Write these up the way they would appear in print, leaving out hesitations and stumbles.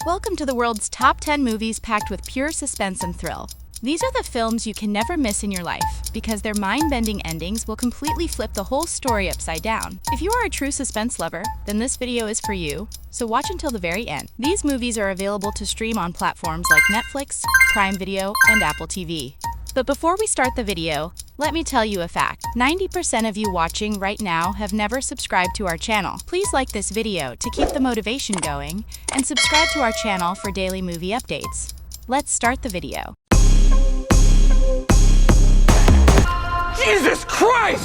Welcome to the world's top 10 movies packed with pure suspense and thrill. These are the films you can never miss in your life, because their mind-bending endings will completely flip the whole story upside down. If you are a true suspense lover, then this video is for you, so watch until the very end. These movies are available to stream on platforms like Netflix, Prime Video, and Apple TV. But before we start the video, let me tell you a fact. 90% of you watching right now have never subscribed to our channel. Please like this video to keep the motivation going, and subscribe to our channel for daily movie updates. Let's start the video. Jesus Christ!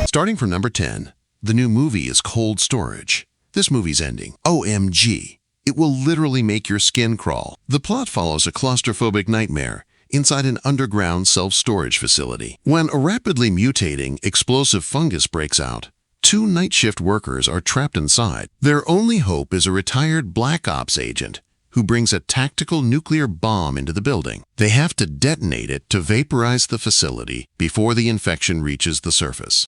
Starting from number 10, the new movie is Cold Storage. This movie's ending, OMG. It will literally make your skin crawl. The plot follows a claustrophobic nightmare inside an underground self-storage facility. When a rapidly mutating, explosive fungus breaks out, two night shift workers are trapped inside. Their only hope is a retired Black Ops agent who brings a tactical nuclear bomb into the building. They have to detonate it to vaporize the facility before the infection reaches the surface.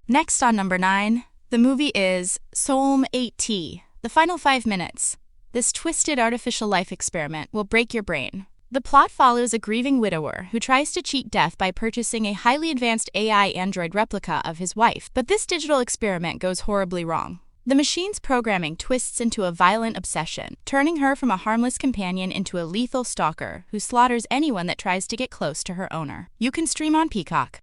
Next on number 9, the movie is Soulm 8T, The Final 5 Minutes. This twisted artificial life experiment will break your brain. The plot follows a grieving widower who tries to cheat death by purchasing a highly advanced AI android replica of his wife, but this digital experiment goes horribly wrong. The machine's programming twists into a violent obsession, turning her from a harmless companion into a lethal stalker who slaughters anyone that tries to get close to her owner. You can stream on Peacock.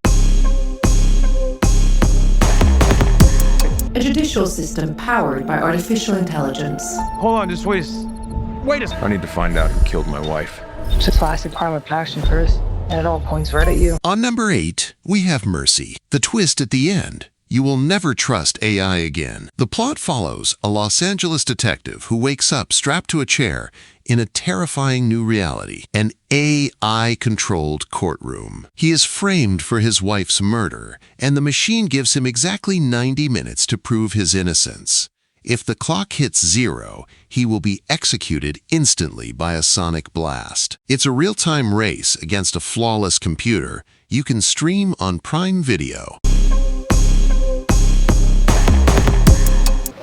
A judicial system powered by artificial intelligence. Hold on, just wait a second. I need to find out who killed my wife. It's a classic crime of passion, Chris, and it all points right at you. On number 8, we have Mercy. The twist at the end. You will never trust AI again. The plot follows a Los Angeles detective who wakes up strapped to a chair in a terrifying new reality, an AI-controlled courtroom. He is framed for his wife's murder, and the machine gives him exactly 90 minutes to prove his innocence. If the clock hits 0, he will be executed instantly by a sonic blast. It's a real-time race against a flawless computer. You can stream on Prime Video.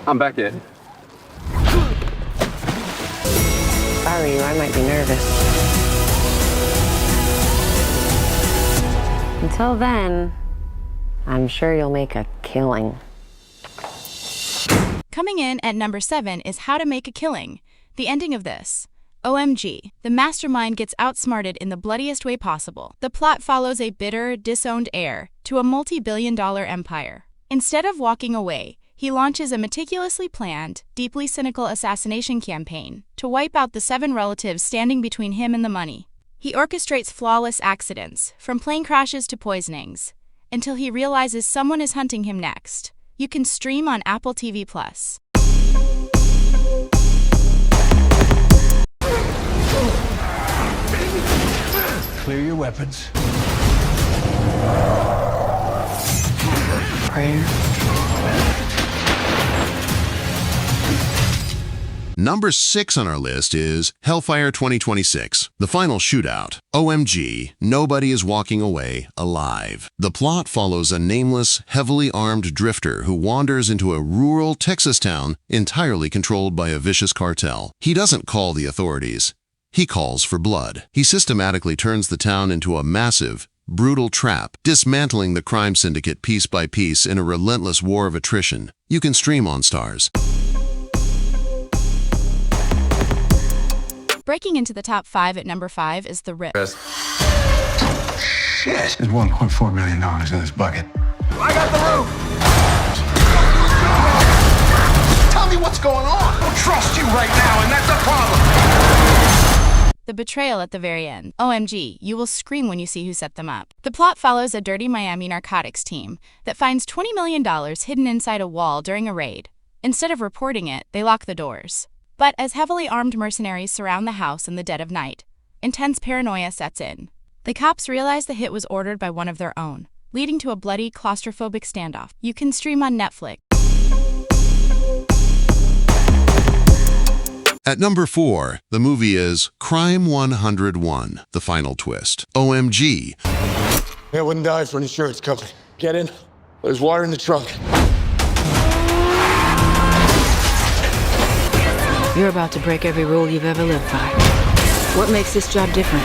I'm back in. If I were you, I might be nervous. Until then, I'm sure you'll make a killing. Coming in at number 7 is How to Make a Killing. The ending of this. OMG. The mastermind gets outsmarted in the bloodiest way possible. The plot follows a bitter, disowned heir to a multi-billion-dollar empire. Instead of walking away, he launches a meticulously planned, deeply cynical assassination campaign to wipe out the 7 relatives standing between him and the money. He orchestrates flawless accidents, from plane crashes to poisonings, until he realizes someone is hunting him next. You can stream on Apple TV+. Clear your weapons. Prayer. Number 6 on our list is Hellfire 2026, The Final Shootout. OMG, nobody is walking away alive. The plot follows a nameless, heavily armed drifter who wanders into a rural Texas town entirely controlled by a vicious cartel. He doesn't call the authorities. He calls for blood. He systematically turns the town into a massive, brutal trap, dismantling the crime syndicate piece by piece in a relentless war of attrition. You can stream on Stars. Breaking into the top 5 at number 5 is The Rip. Shit. There's $1.4 million in this bucket. I got the roof! Tell me what's going on. I don't trust you right now, and that's a problem. The betrayal at the very end. OMG, you will scream when you see who set them up. The plot follows a dirty Miami narcotics team that finds $20 million hidden inside a wall during a raid. Instead of reporting it, they lock the doors. But as heavily armed mercenaries surround the house in the dead of night, intense paranoia sets in. The cops realize the hit was ordered by one of their own, leading to a bloody, claustrophobic standoff. You can stream on Netflix. At number 4, the movie is Crime 101, The Final Twist. OMG. I wouldn't die for an insurance company. Get in. There's water in the trunk. You're about to break every rule you've ever lived by. What makes this job different?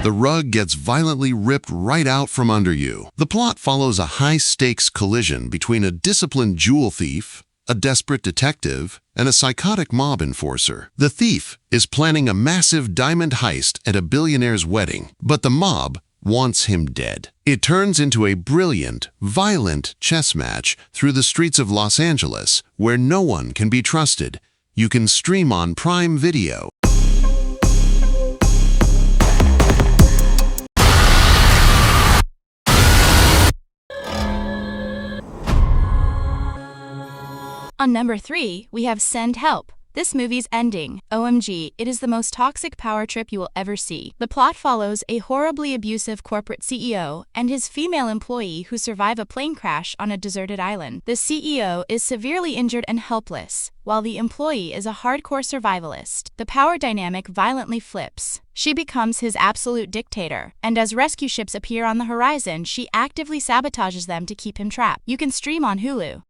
The rug gets violently ripped right out from under you. The plot follows a high-stakes collision between a disciplined jewel thief, a desperate detective, and a psychotic mob enforcer. The thief is planning a massive diamond heist at a billionaire's wedding, but the mob wants him dead. It turns into a brilliant, violent chess match through the streets of Los Angeles, where no one can be trusted. You can stream on Prime Video. On number 3, we have Send Help. This movie's ending. OMG, it is the most toxic power trip you will ever see. The plot follows a horribly abusive corporate CEO and his female employee who survive a plane crash on a deserted island. The CEO is severely injured and helpless, while the employee is a hardcore survivalist. The power dynamic violently flips. She becomes his absolute dictator, and as rescue ships appear on the horizon, she actively sabotages them to keep him trapped. You can stream on Hulu.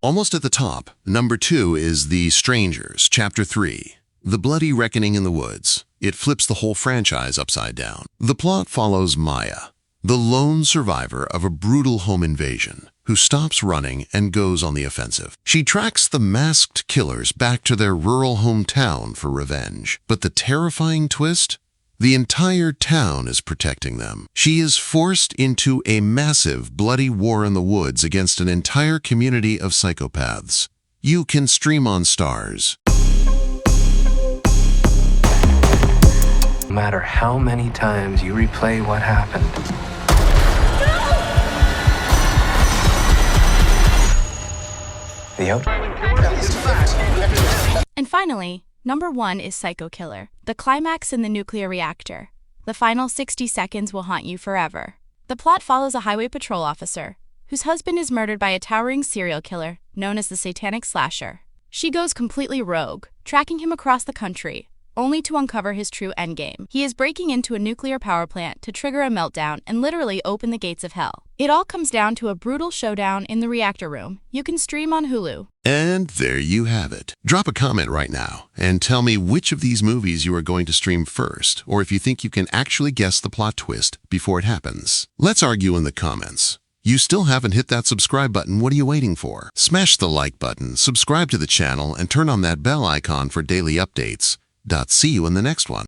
Almost at the top, number 2 is The Strangers, Chapter 3, The Bloody Reckoning in the Woods. It flips the whole franchise upside down. The plot follows Maya, the lone survivor of a brutal home invasion, who stops running and goes on the offensive. She tracks the masked killers back to their rural hometown for revenge. But the terrifying twist? The entire town is protecting them. She is forced into a massive, bloody war in the woods against an entire community of psychopaths. You can stream on Stars. No matter how many times you replay what happened, the And finally, number 1 is Psycho Killer. The climax in the nuclear reactor. The final 60 seconds will haunt you forever. The plot follows a highway patrol officer whose husband is murdered by a towering serial killer known as the Satanic Slasher. She goes completely rogue, tracking him across the country, only to uncover his true endgame. He is breaking into a nuclear power plant to trigger a meltdown and literally open the gates of hell. It all comes down to a brutal showdown in the reactor room. You can stream on Hulu. And there you have it. Drop a comment right now and tell me which of these movies you are going to stream first, or if you think you can actually guess the plot twist before it happens. Let's argue in the comments. You still haven't hit that subscribe button. What are you waiting for? Smash the like button, subscribe to the channel, and turn on that bell icon for daily updates. See you in the next one.